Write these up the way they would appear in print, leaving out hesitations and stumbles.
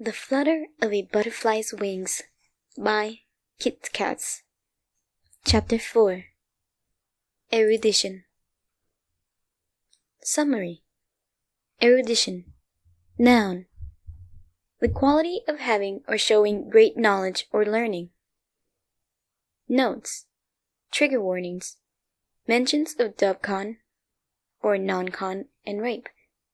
The Flutter of a Butterfly's Wings by Kit Katz. Chapter 4. Erudition. Summary. Erudition. Noun. The quality of having or showing great knowledge or learning. Notes. Trigger warnings. Mentions of dubcon or non-con and rape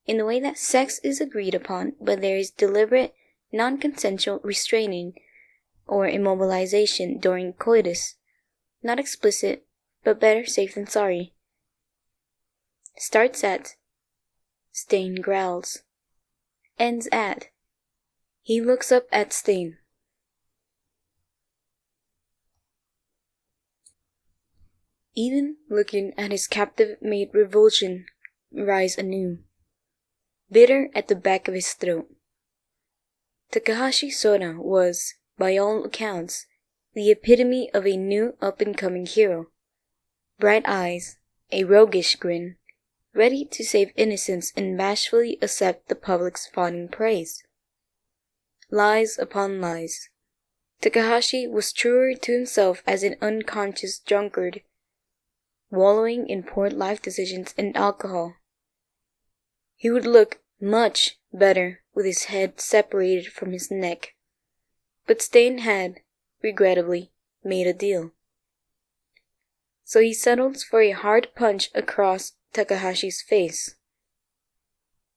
in the way that sex is agreed upon but there is deliberate non-consensual restraining or immobilization during coitus. Not explicit, but better safe than sorry. Starts at Stain growls. Ends at he looks up at Stain. Even looking at his captive made revulsion rise anew, bitter at the back of his throat. Takahashi Sona was, by all accounts, the epitome of a new up-and-coming hero. Bright eyes, a roguish grin, ready to save innocence and bashfully accept the public's fawning praise. Lies upon lies. Takahashi was truer to himself as an unconscious drunkard, wallowing in poor life decisions and alcohol. He would look much better with his head separated from his neck. But Stain had, regrettably, made a deal. So he settled for a hard punch across Takahashi's face.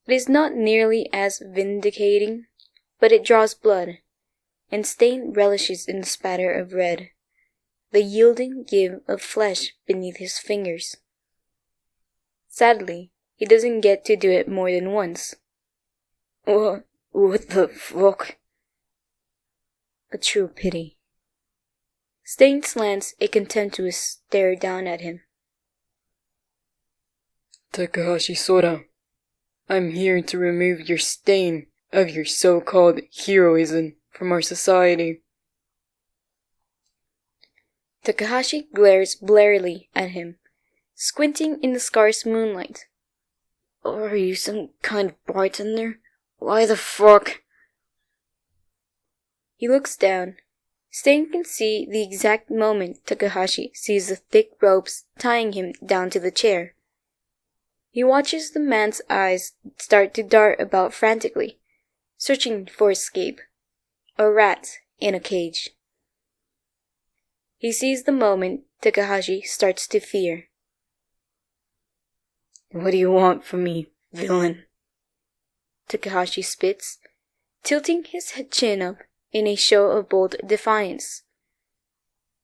It is not nearly as vindicating, but it draws blood, and Stain relishes in the spatter of red, the yielding give of flesh beneath his fingers. Sadly, he doesn't get to do it more than once. What the fuck? A true pity. Stain slants a contemptuous stare down at him. Takahashi Sora, I'm here to remove your stain of your so-called heroism from our society. Takahashi glares blearily at him, squinting in the scarce moonlight. Are you some kind of bartender? Why the fuck? He looks down. Stain can see the exact moment Takahashi sees the thick ropes tying him down to the chair. He watches the man's eyes start to dart about frantically, searching for escape. A rat in a cage. He sees the moment Takahashi starts to fear. What do you want from me, villain? Takahashi spits, tilting his chin up in a show of bold defiance.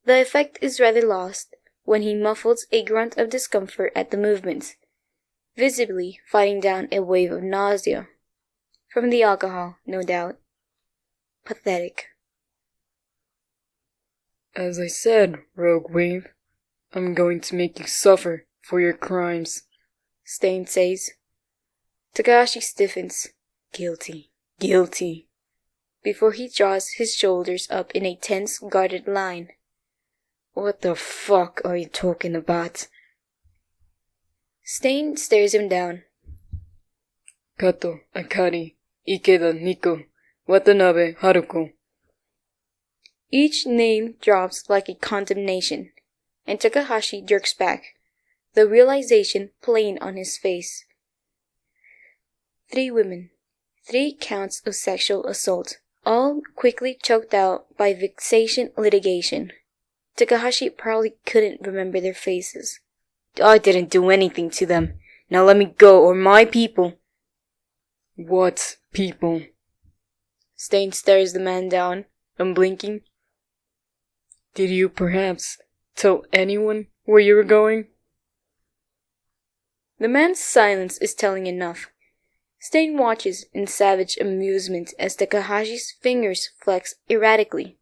The effect is rather lost when he muffles a grunt of discomfort at the movement, visibly fighting down a wave of nausea. From the alcohol, no doubt. Pathetic. As I said, Rogue Wave, I'm going to make you suffer for your crimes, Stain says. Takahashi stiffens. Guilty. Guilty. Before he draws his shoulders up in a tense, guarded line. What the fuck are you talking about? Stain stares him down. Kato, Akari, Ikeda, Nico, Watanabe, Haruko. Each name drops like a condemnation, and Takahashi jerks back, the realization plain on his face. 3 women, 3 counts of sexual assault, all quickly choked out by vexation litigation. Takahashi probably couldn't remember their faces. I didn't do anything to them. Now let me go, or my people. What people? Stain stares the man down, unblinking. Did you perhaps tell anyone where you were going? The man's silence is telling enough. Stain watches in savage amusement as Takahashi's fingers flex erratically,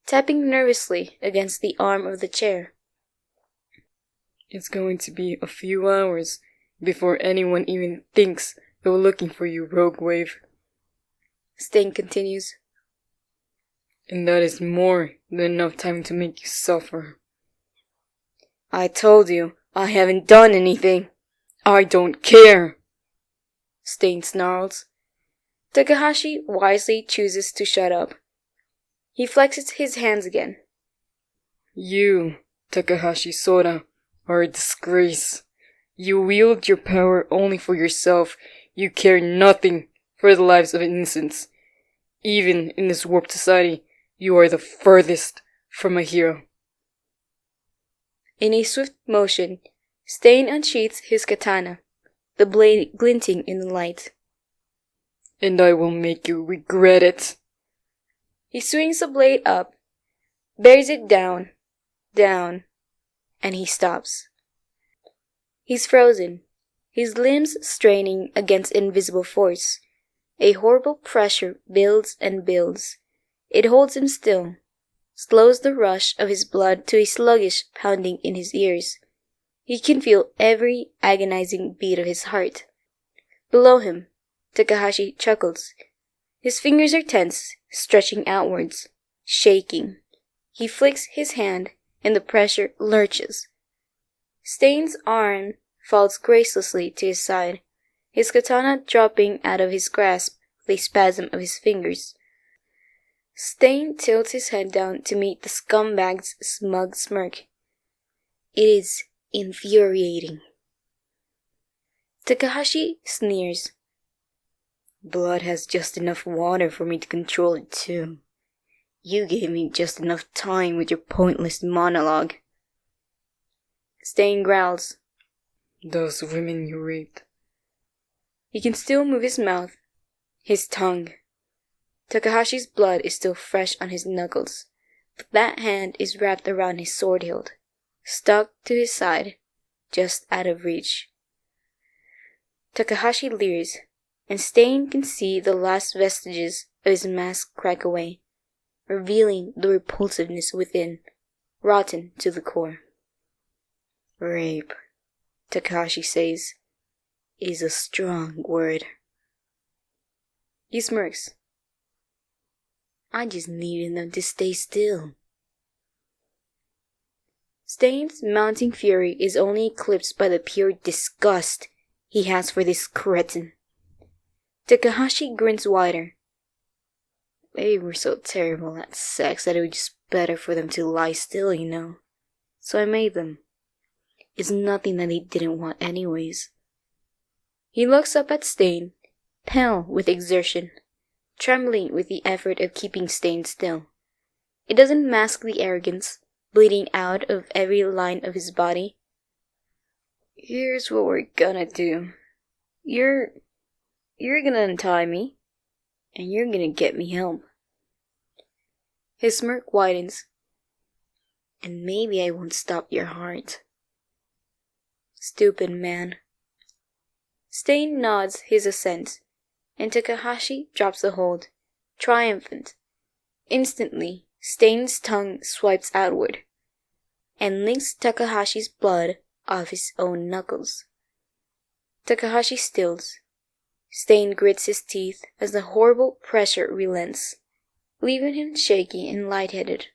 tapping nervously against the arm of the chair. It's going to be a few hours before anyone even thinks they were looking for you, Rogue Wave. Stain continues. And that is more than enough time to make you suffer. I told you, I haven't done anything. I don't care! Stain snarls. Takahashi wisely chooses to shut up. He flexes his hands again. You, Takahashi Sora, are a disgrace. You wield your power only for yourself. You care nothing for the lives of innocents. Even in this warped society, you are the furthest from a hero. In a swift motion, Stain unsheaths his katana, the blade glinting in the light. And I will make you regret it. He swings the blade up, bears it down, and he stops. He's frozen, his limbs straining against invisible force. A horrible pressure builds and builds. It holds him still, slows the rush of his blood to a sluggish pounding in his ears. He can feel every agonizing beat of his heart. Below him, Takahashi chuckles. His fingers are tense, stretching outwards, shaking. He flicks his hand, and the pressure lurches. Stain's arm falls gracelessly to his side, his katana dropping out of his grasp with a spasm of his fingers. Stain tilts his head down to meet the scumbag's smug smirk. It is infuriating. Takahashi sneers. Blood has just enough water for me to control it too. You gave me just enough time with your pointless monologue. Stain growls. Those women you raped. He can still move his mouth, his tongue. Takahashi's blood is still fresh on his knuckles, but that hand is wrapped around his sword hilt, stuck to his side, just out of reach. Takahashi leers, and Stain can see the last vestiges of his mask crack away, revealing the repulsiveness within, rotten to the core. Rape, Takahashi says, is a strong word. He smirks. I just needed them to stay still. Stain's mounting fury is only eclipsed by the pure disgust he has for this cretin. Takahashi grins wider. They were so terrible at sex that it was just better for them to lie still, you know. So I made them. It's nothing that they didn't want anyways. He looks up at Stain, pale with exertion, trembling with the effort of keeping Stain still. It doesn't mask the arrogance, bleeding out of every line of his body. Here's what we're gonna do. You're gonna untie me, and you're gonna get me help. His smirk widens. And maybe I won't stop your heart. Stupid man. Stain nods his assent, and Takahashi drops the hold, triumphant. Instantly, Stain's tongue swipes outward, and links Takahashi's blood off his own knuckles. Takahashi stills. Stain grits his teeth as the horrible pressure relents, leaving him shaky and lightheaded.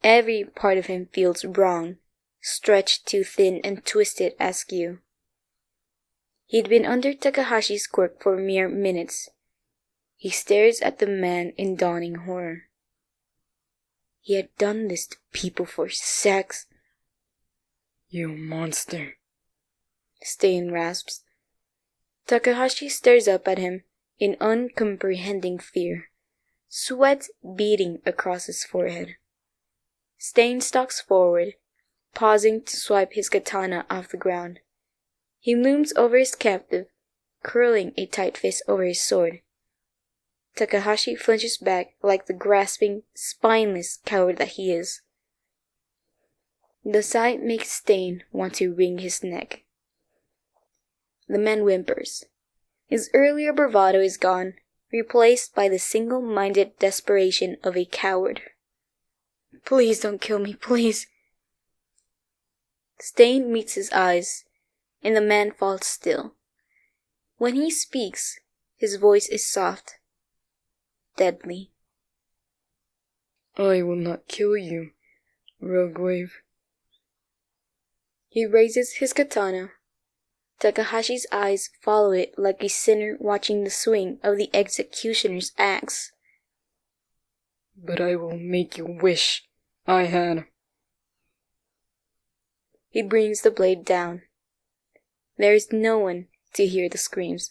Every part of him feels wrong, stretched too thin and twisted askew. He'd been under Takahashi's quirk for mere minutes. He stares at the man in dawning horror. He had done this to people for sex. You monster. Stain rasps. Takahashi stares up at him in uncomprehending fear, sweat beading across his forehead. Stain stalks forward, pausing to swipe his katana off the ground. He looms over his captive, curling a tight fist over his sword. Takahashi flinches back like the grasping, spineless coward that he is. The sight makes Stain want to wring his neck. The man whimpers. His earlier bravado is gone, replaced by the single-minded desperation of a coward. Please don't kill me, please. Stain meets his eyes, and the man falls still. When he speaks, his voice is soft, deadly. I will not kill you, Rogue Wave. He raises his katana, Takahashi's eyes follow it like a sinner watching the swing of the executioner's axe. But I will make you wish I had. He brings the blade down. There is no one to hear the screams.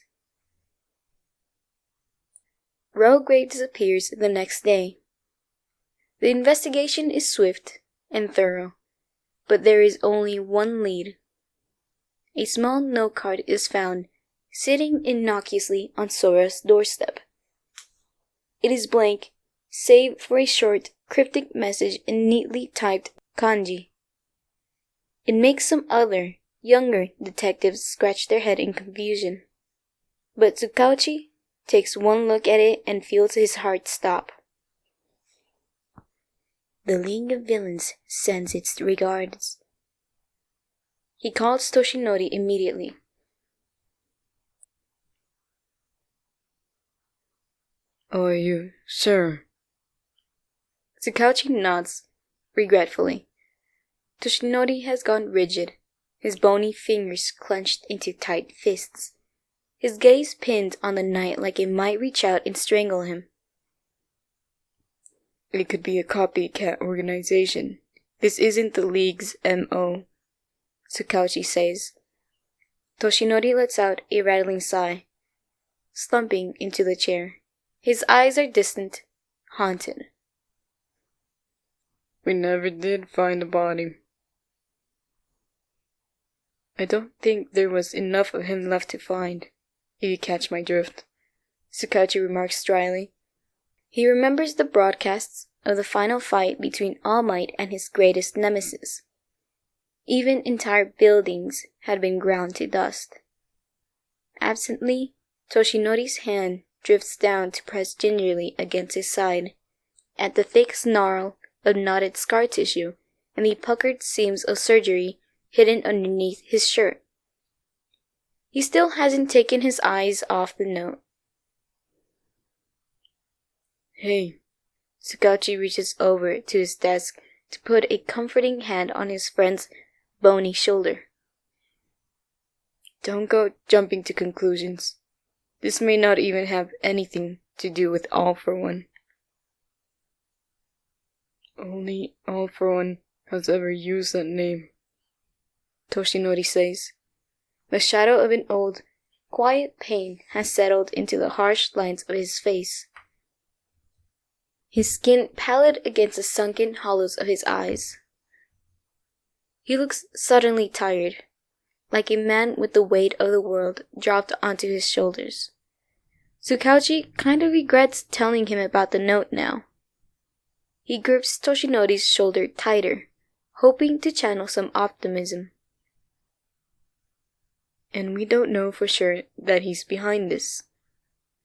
Grave disappears the next day. The investigation is swift and thorough, but there is only one lead. A small note card is found sitting innocuously on Sora's doorstep. It is blank, save for a short, cryptic message in neatly typed kanji. It makes some other, younger detectives scratch their head in confusion. But Tsukauchi takes one look at it and feels his heart stop. The League of Villains sends its regards. He calls Toshinori immediately. Are you sure? Tsukauchi nods, regretfully. Toshinori has gone rigid, his bony fingers clenched into tight fists, his gaze pinned on the knight like it might reach out and strangle him. It could be a copycat organization. This isn't the League's M.O., Tsukauchi says. Toshinori lets out a rattling sigh, slumping into the chair. His eyes are distant, haunted. We never did find the body. I don't think there was enough of him left to find, if you catch my drift, Tsukauchi remarks dryly. He remembers the broadcasts of the final fight between All Might and his greatest nemesis. Even entire buildings had been ground to dust. Absently, Toshinori's hand drifts down to press gingerly against his side, at the thick snarl of knotted scar tissue and the puckered seams of surgery hidden underneath his shirt. He still hasn't taken his eyes off the note. Hey. Tsukauchi reaches over to his desk to put a comforting hand on his friend's bony shoulder. Don't go jumping to conclusions. This may not even have anything to do with All for One. Only All for One has ever used that name, Toshinori says. The shadow of an old, quiet pain has settled into the harsh lines of his face. His skin pallid against the sunken hollows of his eyes. He looks suddenly tired, like a man with the weight of the world dropped onto his shoulders. Tsukauchi kind of regrets telling him about the note now. He grips Toshinori's shoulder tighter, hoping to channel some optimism. And we don't know for sure that he's behind this.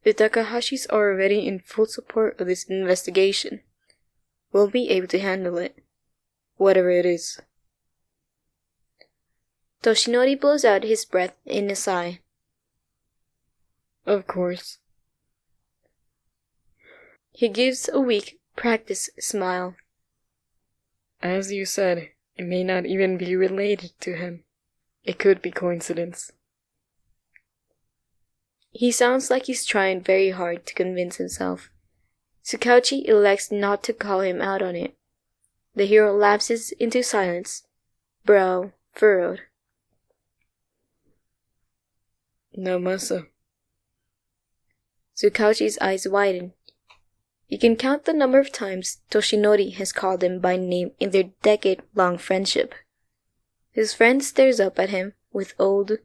The Takahashis are already in full support of this investigation. We'll be able to handle it, whatever it is. Toshinori blows out his breath in a sigh. Of course. He gives a weak, practiced smile. As you said, it may not even be related to him. It could be coincidence. He sounds like he's trying very hard to convince himself. Tsukauchi elects not to call him out on it. The hero lapses into silence, brow furrowed. Namasa. Tsukauchi's eyes widen. You can count the number of times Toshinori has called him by name in their decade-long friendship. His friend stares up at him with old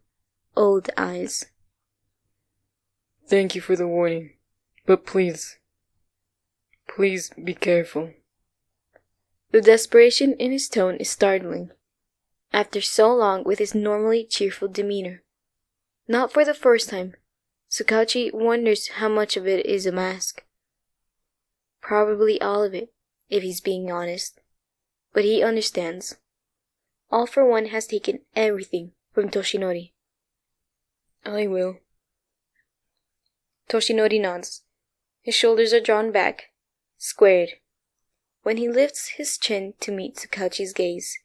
eyes. Thank you for the warning, but please be careful. The desperation in his tone is startling. After so long with his normally cheerful demeanor. Not for the first time, Tsukauchi wonders how much of it is a mask. Probably all of it, if he's being honest. But he understands. All for One has taken everything from Toshinori. I will. Toshinori nods. His shoulders are drawn back, squared. When he lifts his chin to meet Tsukauchi's gaze,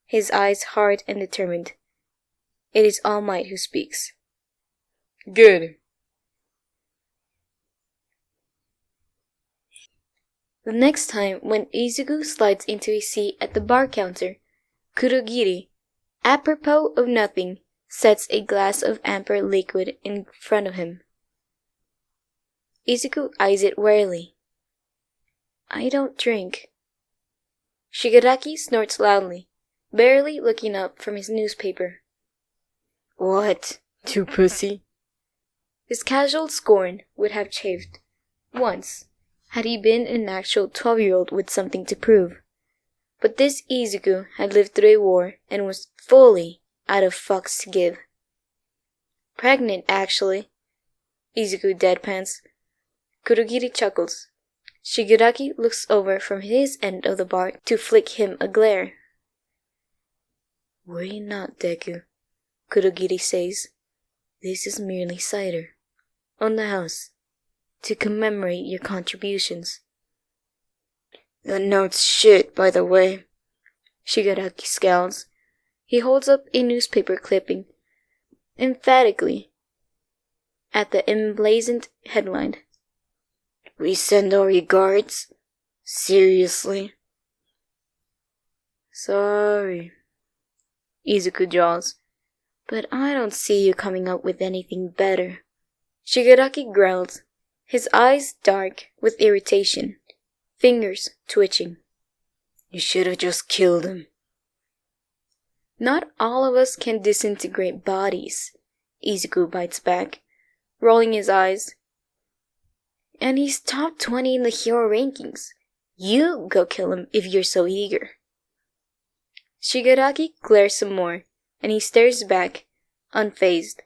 his eyes hard and determined. It is All Might who speaks. Good. The next time when Izuku slides into his seat at the bar counter, Kurogiri, apropos of nothing, sets a glass of amber liquid in front of him. Izuku eyes it warily. I don't drink. Shigaraki snorts loudly, barely looking up from his newspaper. What? Too pussy? His casual scorn would have chafed once, had he been an actual 12-year-old with something to prove. But this Izuku had lived through a war and was fully out of fucks to give. Pregnant, actually. Izuku deadpans. Kurogiri chuckles. Shigaraki looks over from his end of the bar to flick him a glare. Worry not, Deku, Kurogiri says. This is merely cider. On the house. To commemorate your contributions. The note's shit, by the way. Shigaraki scowls. He holds up a newspaper clipping, emphatically, at the emblazoned headline. We send our regards? Seriously? Sorry, Izuku jaws, but I don't see you coming up with anything better. Shigaraki growls, his eyes dark with irritation, fingers twitching. You should have just killed him. Not all of us can disintegrate bodies, Izuku bites back, rolling his eyes. And he's top 20 in the hero rankings. You go kill him if you're so eager. Shigaraki glares some more, and he stares back, unfazed.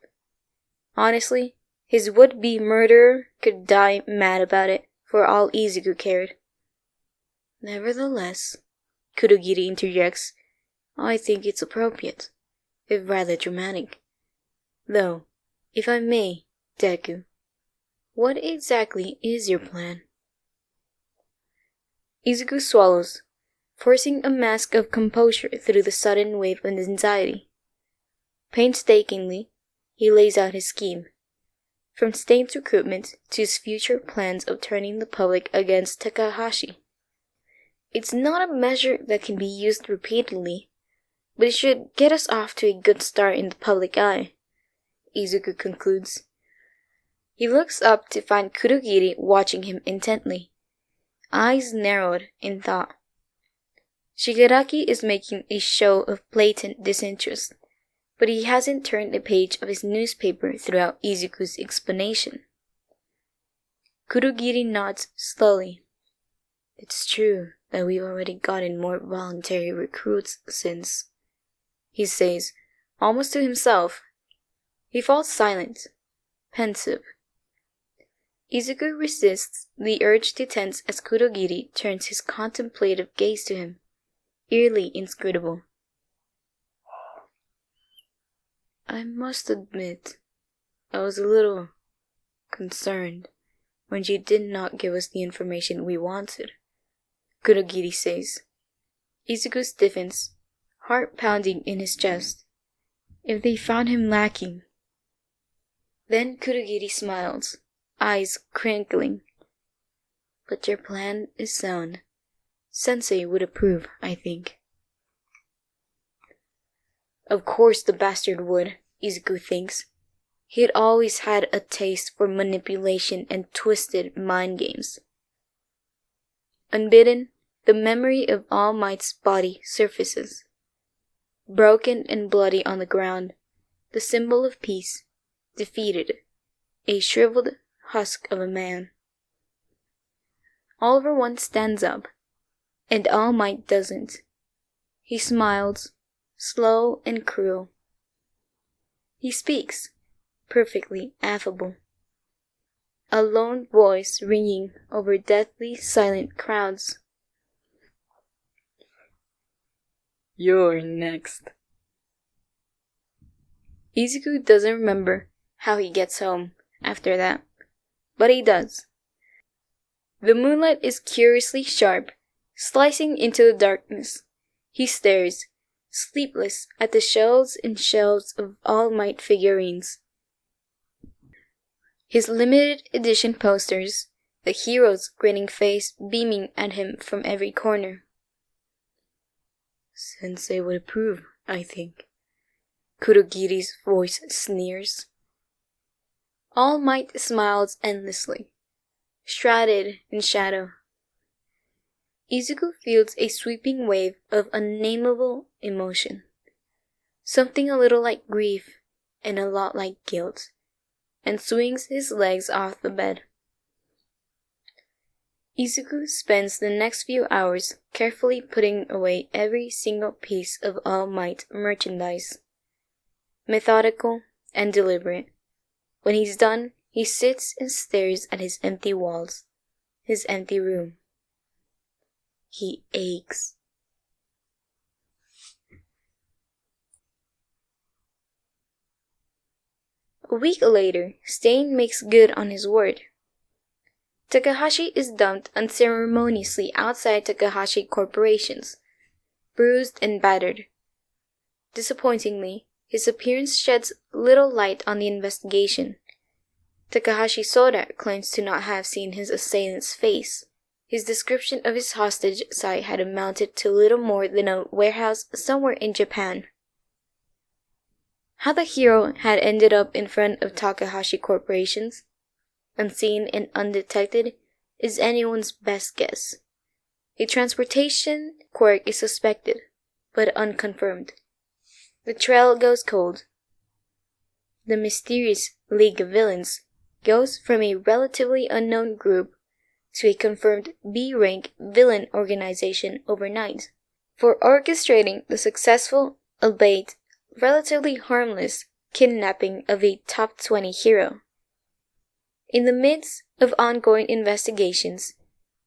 Honestly, his would-be murderer could die mad about it, for all Izuku cared. Nevertheless, Kurogiri interjects, I think it's appropriate, if rather dramatic. Though, if I may, Deku, what exactly is your plan? Izuku swallows, forcing a mask of composure through the sudden wave of anxiety. Painstakingly, he lays out his scheme, from Stain's recruitment to his future plans of turning the public against Takahashi. It's not a measure that can be used repeatedly, but it should get us off to a good start in the public eye, Izuku concludes. He looks up to find Kurogiri watching him intently, eyes narrowed in thought. Shigaraki is making a show of blatant disinterest, but he hasn't turned a page of his newspaper throughout Izuku's explanation. Kurogiri nods slowly. It's true that we've already gotten more voluntary recruits since, he says, almost to himself. He falls silent, pensive. Izuku resists the urge to tense as Kurogiri turns his contemplative gaze to him, eerily inscrutable. I must admit, I was a little concerned when you did not give us the information we wanted, Kurogiri says. Izuku stiffens, heart pounding in his chest. If they found him lacking. Then Kurogiri smiles, eyes crinkling. But your plan is sound. Sensei would approve, I think. Of course the bastard would, Izuku thinks. He had always had a taste for manipulation and twisted mind games. Unbidden, the memory of All Might's body surfaces. Broken and bloody on the ground, the symbol of peace, defeated, a shriveled husk of a man. Oliver One stands up, and All Might doesn't. He smiles, slow and cruel. He speaks, perfectly affable. A lone voice ringing over deathly silent crowds. You're next. Izuku doesn't remember how he gets home after that, but he does. The moonlight is curiously sharp, slicing into the darkness. He stares, sleepless at the shelves and shelves of All Might figurines. His limited edition posters, the hero's grinning face beaming at him from every corner. Sensei would approve, I think. Kurogiri's voice sneers. All Might smiles endlessly, shrouded in shadow. Izuku feels a sweeping wave of unnameable emotion. Something a little like grief and a lot like guilt, and swings his legs off the bed. Izuku spends the next few hours carefully putting away every single piece of All Might merchandise. Methodical and deliberate. When he's done, he sits and stares at his empty walls, his empty room. He aches. A week later, Stain makes good on his word. Takahashi is dumped unceremoniously outside Takahashi Corporations, bruised and battered. Disappointingly, his appearance sheds little light on the investigation. Takahashi Soda claims to not have seen his assailant's face. His description of his hostage site had amounted to little more than a warehouse somewhere in Japan. How the hero had ended up in front of Takahashi Corporations, unseen and undetected, is anyone's best guess. A transportation quirk is suspected, but unconfirmed. The trail goes cold. The mysterious League of Villains goes from a relatively unknown group to a confirmed B-rank villain organization overnight. For orchestrating the successful, albeit relatively harmless, kidnapping of a top 20 hero. In the midst of ongoing investigations,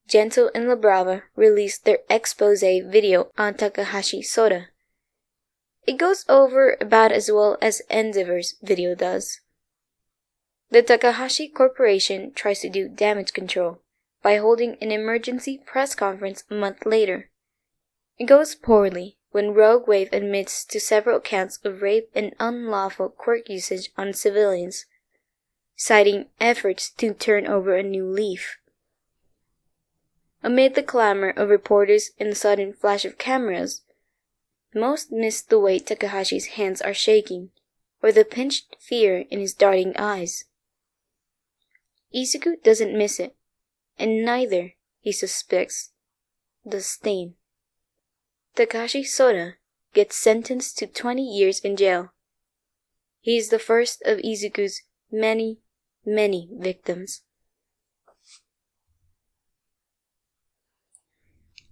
Gento and La Brava released their expose video on Takahashi Soda. It goes over about as well as Endeavor's video does. The Takahashi Corporation tries to do damage control by holding an emergency press conference a month later. It goes poorly when Rogue Wave admits to several counts of rape and unlawful quirk usage on civilians, citing efforts to turn over a new leaf. Amid the clamor of reporters and the sudden flash of cameras, most miss the way Takahashi's hands are shaking, or the pinched fear in his darting eyes. Izuku doesn't miss it, and neither, he suspects, does Stain. Takahashi Soda gets sentenced to 20 years in jail. He is the first of Izuku's many, many victims.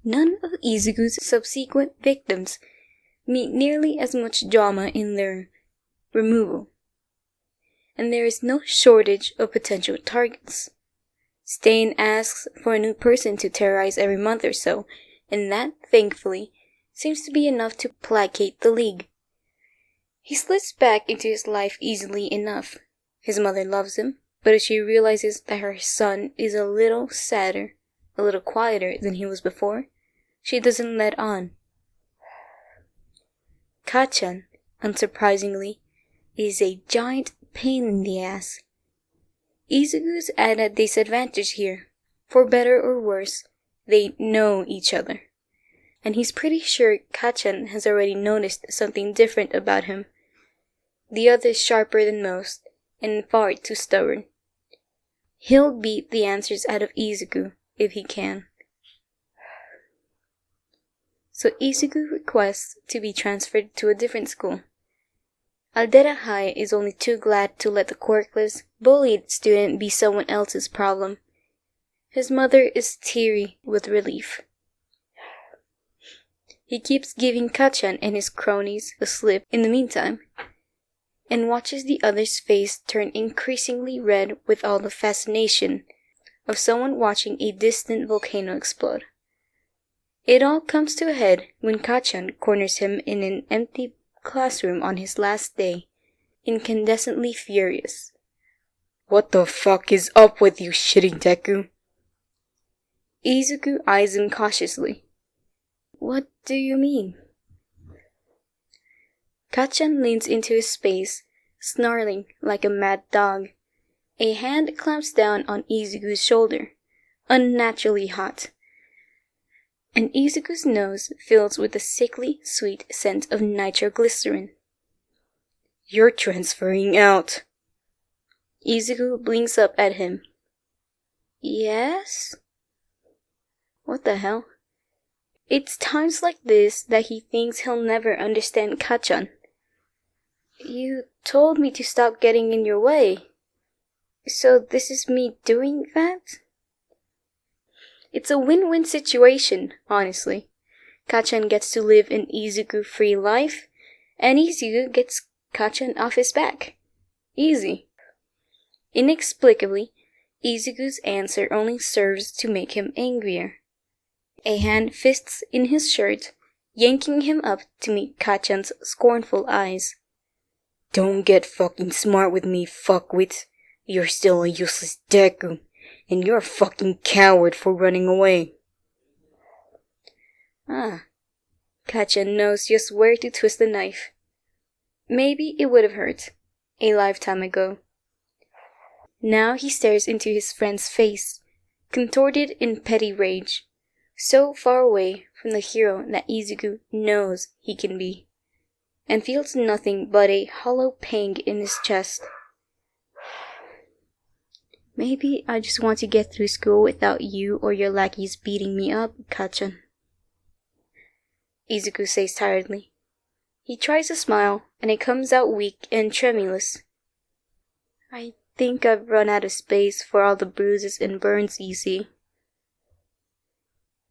None of Izuku's subsequent victims meet nearly as much drama in their removal, and there is no shortage of potential targets. Stain asks for a new person to terrorize every month or so, and that, thankfully, seems to be enough to placate the League. He slips back into his life easily enough. His mother loves him, but as she realizes that her son is a little sadder, a little quieter than he was before, she doesn't let on. Kachan, unsurprisingly, is a giant pain in the ass. Izuku's at a disadvantage here. For better or worse, they know each other. And he's pretty sure Kachan has already noticed something different about him. The other's sharper than most, and far too stubborn. He'll beat the answers out of Izuku if he can. So Izuku requests to be transferred to a different school. Aldera High is only too glad to let the quirkless, bullied student be someone else's problem. His mother is teary with relief. He keeps giving Kachan and his cronies a slip in the meantime, and watches the other's face turn increasingly red with all the fascination of someone watching a distant volcano explode. It all comes to a head when Kachan corners him in an empty classroom on his last day, incandescently furious. What the fuck is up with you, shitty Deku? Izuku eyes him cautiously. What do you mean? Kachan leans into his space, snarling like a mad dog. A hand clamps down on Izuku's shoulder, unnaturally hot. And Izuku's nose fills with a sickly sweet scent of nitroglycerin. "You're transferring out." Izuku blinks up at him. "Yes?" What the hell? It's times like this that he thinks he'll never understand Kachan. "You told me to stop getting in your way. So this is me doing that?" It's a win-win situation, honestly. Kachan gets to live an Izuku-free life, and Izuku gets Kachan off his back. Easy. Inexplicably, Izuku's answer only serves to make him angrier. A hand fists in his shirt, yanking him up to meet Kachan's scornful eyes. "Don't get fucking smart with me, fuckwit. You're still a useless Deku, and you're a fucking coward for running away." Kachan knows just where to twist the knife. Maybe it would have hurt a lifetime ago. Now he stares into his friend's face, contorted in petty rage, so far away from the hero that Izuku knows he can be, and feels nothing but a hollow pang in his chest. "Maybe I just want to get through school without you or your lackeys beating me up, Kachan," Izuku says tiredly. He tries a smile, and it comes out weak and tremulous. "I think I've run out of space for all the bruises and burns you see."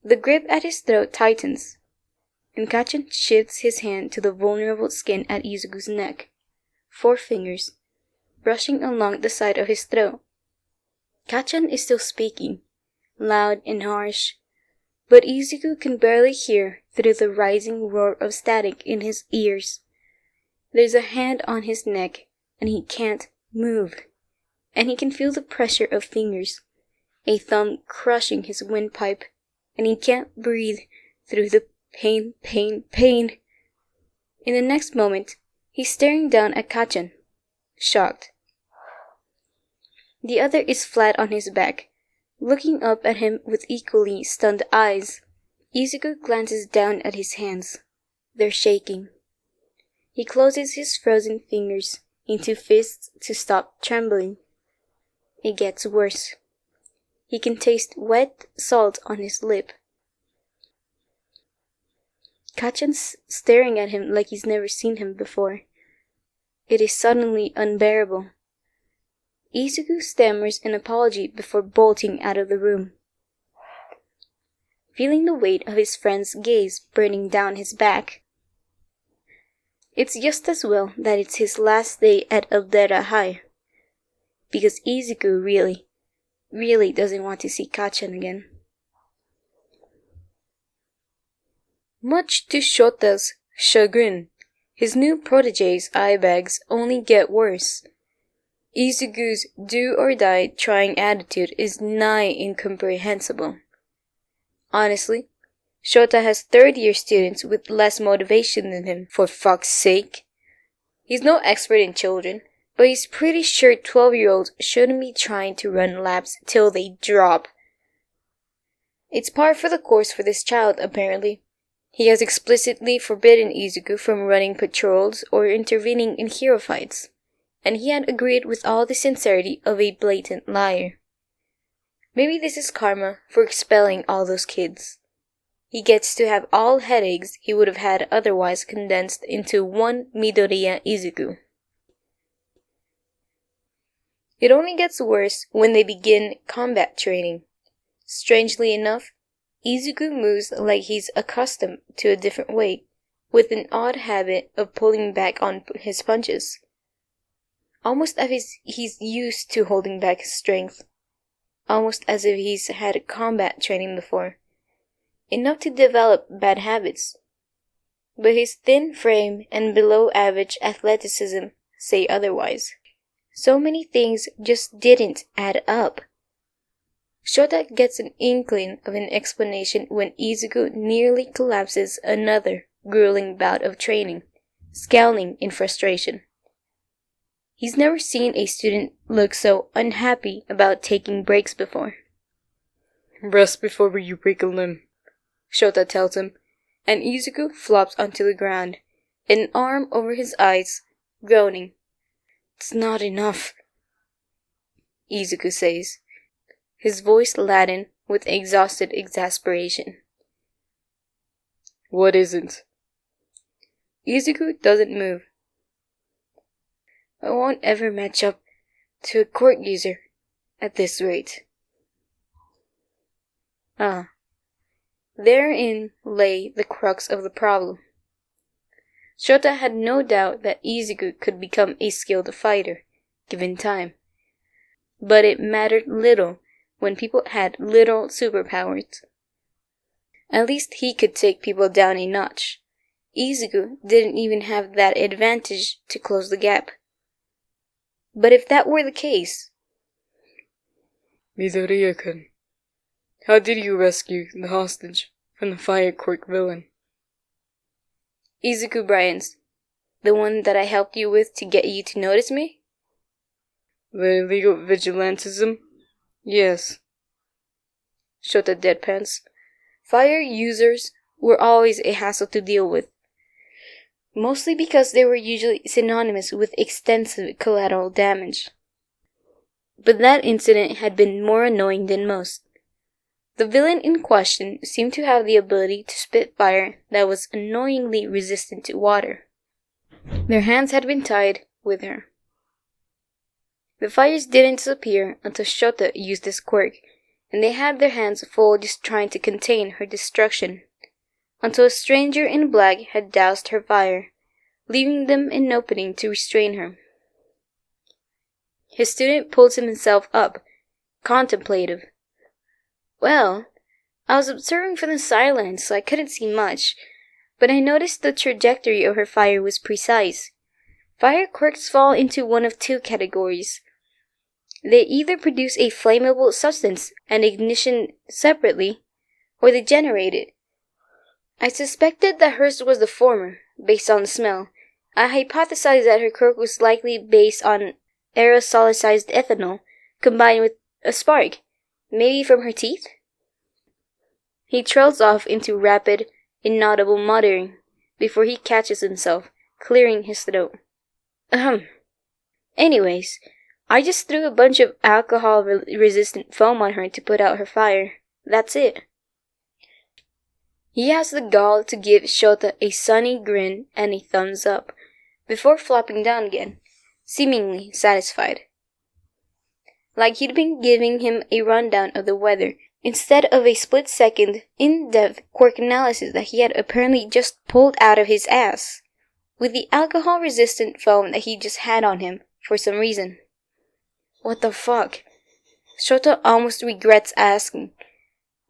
The grip at his throat tightens, and Kachan shifts his hand to the vulnerable skin at Izuku's neck, 4 fingers, brushing along the side of his throat. Kachan is still speaking, loud and harsh, but Izuku can barely hear through the rising roar of static in his ears. There's a hand on his neck, and he can't move, and he can feel the pressure of fingers, a thumb crushing his windpipe, and he can't breathe through the pain. In the next moment, he's staring down at Kachan, shocked. The other is flat on his back, looking up at him with equally stunned eyes. Izuku glances down at his hands. They're shaking. He closes his frozen fingers into fists to stop trembling. It gets worse. He can taste wet salt on his lip. Kachan's staring at him like he's never seen him before. It is suddenly unbearable. Izuku stammers an apology before bolting out of the room. Feeling the weight of his friend's gaze burning down his back. It's just as well that it's his last day at Aldera High, because Izuku really doesn't want to see Kachan again. Much to Shota's chagrin, his new protege's eye bags only get worse. Izuku's do-or-die trying attitude is nigh incomprehensible. Honestly, Shota has third-year students with less motivation than him, for fuck's sake. He's no expert in children, but he's pretty sure 12-year-olds shouldn't be trying to run laps till they drop. It's par for the course for this child, apparently. He has explicitly forbidden Izuku from running patrols or intervening in hero fights, and he had agreed with all the sincerity of a blatant liar. Maybe this is karma for expelling all those kids. He gets to have all headaches he would have had otherwise condensed into one Midoriya Izuku. It only gets worse when they begin combat training. Strangely enough, Izuku moves like he's accustomed to a different weight, with an odd habit of pulling back on his punches. Almost as if he's used to holding back his strength. Almost as if he's had combat training before. Enough to develop bad habits. But his thin frame and below-average athleticism say otherwise. So many things just didn't add up. Shota gets an inkling of an explanation when Izuku nearly collapses another grueling bout of training, scowling in frustration. He's never seen a student look so unhappy about taking breaks before. Rest before you break a limb, Shota tells him, and Izuku flops onto the ground, an arm over his eyes, groaning. It's not enough, Izuku says, his voice laden with exhausted exasperation. What isn't? Izuku doesn't move. I won't ever match up to a quirk user at this rate. Therein lay the crux of the problem. Shota had no doubt that Izuku could become a skilled fighter, given time. But it mattered little when people had little superpowers. At least he could take people down a notch. Izuku didn't even have that advantage to close the gap. But if that were the case... Midoriya-kun, how did you rescue the hostage from the fire quirk villain? Izuku Bryans, the one that I helped you with to get you to notice me? The illegal vigilantism? Yes. Shota deadpans. Fire users were always a hassle to deal with. Mostly because they were usually synonymous with extensive collateral damage. But that incident had been more annoying than most. The villain in question seemed to have the ability to spit fire that was annoyingly resistant to water. Their hands had been tied with her. The fires didn't disappear until Shota used his quirk, and they had their hands full just trying to contain her destruction, until a stranger in black had doused her fire, leaving them an opening to restrain her. His student pulls himself up, contemplative. Well, I was observing from the sidelines, so I couldn't see much, but I noticed the trajectory of her fire was precise. Fire quirks fall into one of two categories. They either produce a flammable substance and ignition separately, or they generate it. I suspected that hers was the former, based on the smell. I hypothesized that her quirk was likely based on aerosolized ethanol, combined with a spark, maybe from her teeth? He trails off into rapid, inaudible muttering, before he catches himself, clearing his throat. Anyways, I just threw a bunch of alcohol-resistant foam on her to put out her fire. That's it. He has the gall to give Shota a sunny grin and a thumbs up, before flopping down again, seemingly satisfied. Like he'd been giving him a rundown of the weather, instead of a split-second, in-depth quirk analysis that he had apparently just pulled out of his ass, with the alcohol-resistant foam that he just had on him, for some reason. What the fuck? Shota almost regrets asking.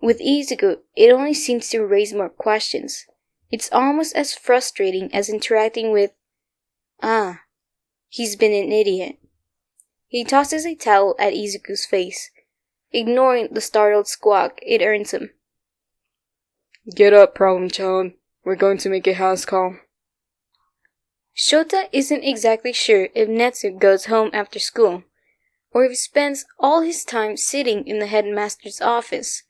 With Izuku, it only seems to raise more questions. It's almost as frustrating as interacting with... he's been an idiot. He tosses a towel at Izuku's face, ignoring the startled squawk it earns him. Get up, problem child. We're going to make a house call. Shota isn't exactly sure if Netsu goes home after school, or if he spends all his time sitting in the headmaster's office,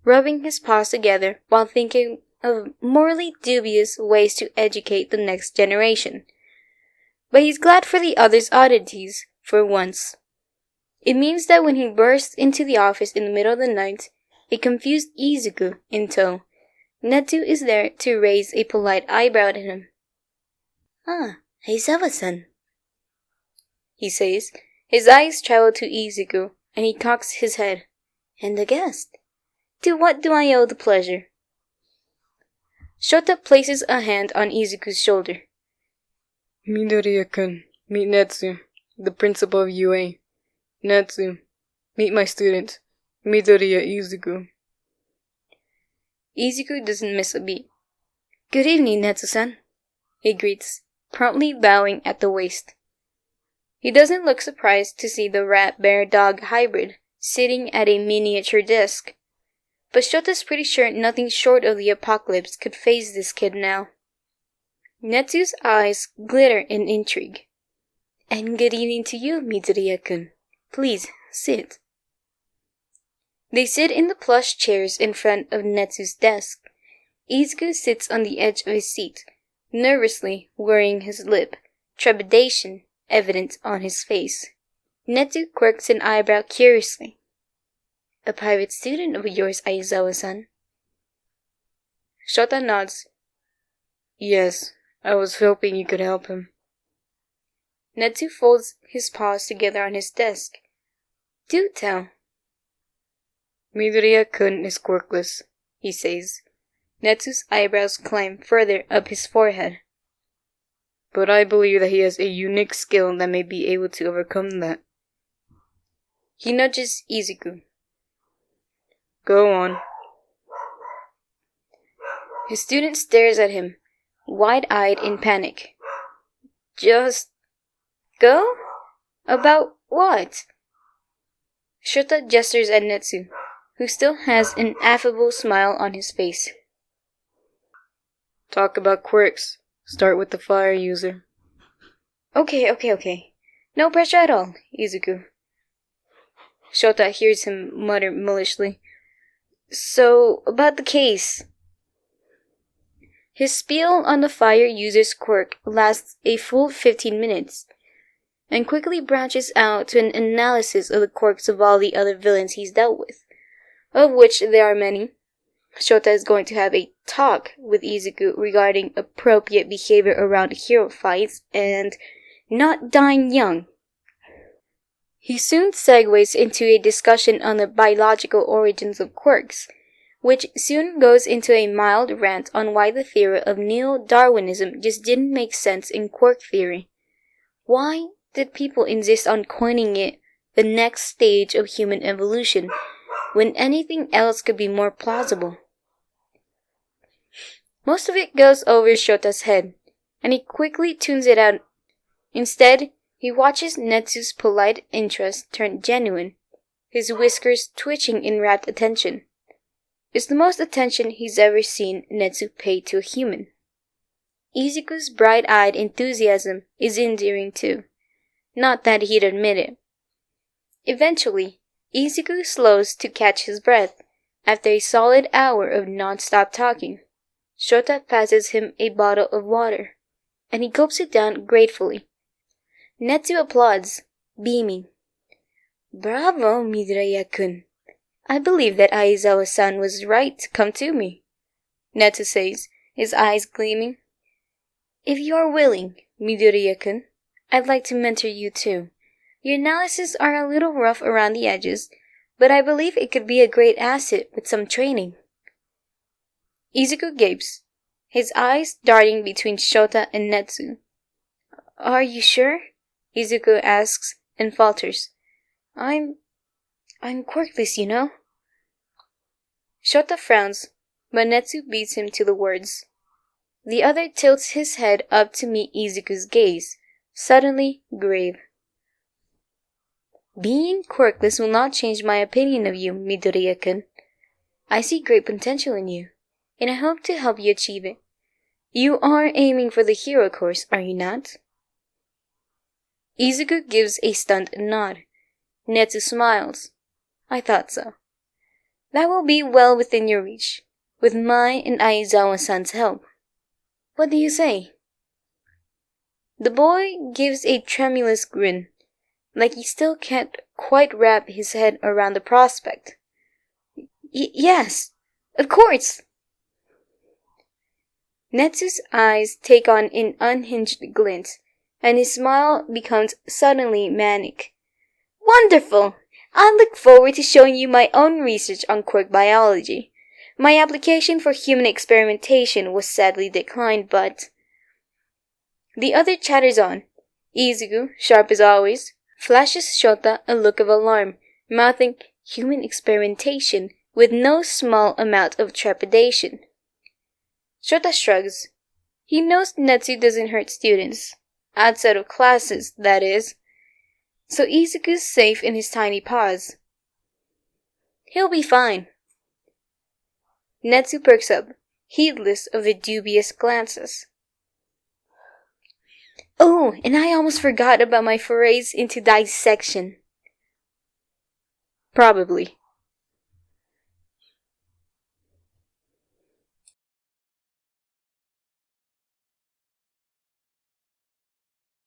rubbing his paws together while thinking of morally dubious ways to educate the next generation. But he's glad for the other's oddities, for once. It means that when he bursts into the office in the middle of the night, a confused Izuku in tow, Netsu is there to raise a polite eyebrow at him. Heizawa-san, he says. His eyes travel to Izuku, and he cocks his head. And the guest? To what do I owe the pleasure? Shota places a hand on Izuku's shoulder. Midoriya-kun, meet Netsu, the principal of UA. Netsu, meet my student, Midoriya Izuku. Izuku doesn't miss a beat. Good evening, Netsu-san, he greets, promptly bowing at the waist. He doesn't look surprised to see the rat-bear-dog hybrid sitting at a miniature desk. But Shota's pretty sure nothing short of the apocalypse could faze this kid now. Netsu's eyes glitter in intrigue. And good evening to you, Midoriya-kun. Please, sit. They sit in the plush chairs in front of Netsu's desk. Izuku sits on the edge of his seat, nervously worrying his lip, trepidation evident on his face. Netsu quirks an eyebrow curiously. A private student of yours, Aizawa-san? Shota nods. Yes, I was hoping you could help him. Netsu folds his paws together on his desk. Do tell. Midoriya-kun is quirkless, he says. Netsu's eyebrows climb further up his forehead. But I believe that he has a unique skill that may be able to overcome that. He nudges Izuku. Go on. His student stares at him, wide-eyed in panic. Just go? About what? Shota gestures at Netsu, who still has an affable smile on his face. Talk about quirks. Start with the fire user. Okay. No pressure at all, Izuku. Shota hears him mutter maliciously. So, about the case. His spiel on the fire user's quirk lasts a full 15 minutes, and quickly branches out to an analysis of the quirks of all the other villains he's dealt with, of which there are many. Shota is going to have a talk with Izuku regarding appropriate behavior around hero fights and not dying young. He soon segues into a discussion on the biological origins of quirks, which soon goes into a mild rant on why the theory of neo-Darwinism just didn't make sense in quirk theory. Why did people insist on coining it the next stage of human evolution, when anything else could be more plausible? Most of it goes over Shota's head, and he quickly tunes it out. Instead, he watches Netsu's polite interest turn genuine, his whiskers twitching in rapt attention. It's the most attention he's ever seen Netsu pay to a human. Izuku's bright-eyed enthusiasm is endearing too, not that he'd admit it. Eventually, Izuku slows to catch his breath after a solid hour of non-stop talking. Shota passes him a bottle of water, and he gulps it down gratefully. Netsu applauds, beaming. Bravo, Midoriya-kun. I believe that Aizawa-san was right to come to me, Netsu says, his eyes gleaming. If you are willing, Midoriya-kun, I'd like to mentor you too. Your analyses are a little rough around the edges, but I believe it could be a great asset with some training. Izuku gapes, his eyes darting between Shota and Netsu. Are you sure? Izuku asks and falters. I'm quirkless, you know. Shota frowns, but Netsu beats him to the words. The other tilts his head up to meet Izuku's gaze, suddenly grave. Being quirkless will not change my opinion of you, Midoriya-kun. I see great potential in you, and I hope to help you achieve it. You are aiming for the hero course, are you not? Izuku gives a stunned nod. Netsu smiles. I thought so. That will be well within your reach, with my and Aizawa-san's help. What do you say? The boy gives a tremulous grin, like he still can't quite wrap his head around the prospect. Yes, of course! Netsu's eyes take on an unhinged glint, and his smile becomes suddenly manic. Wonderful! I look forward to showing you my own research on quirk biology. My application for human experimentation was sadly declined, but... The other chatters on. Izuku, sharp as always, flashes Shota a look of alarm, mouthing human experimentation with no small amount of trepidation. Shota shrugs. He knows Netsu doesn't hurt students. Outside of classes, that is. So Izuku's safe in his tiny paws. He'll be fine. Netsu perks up, heedless of the dubious glances. Oh, and I almost forgot about my forays into dissection. Probably.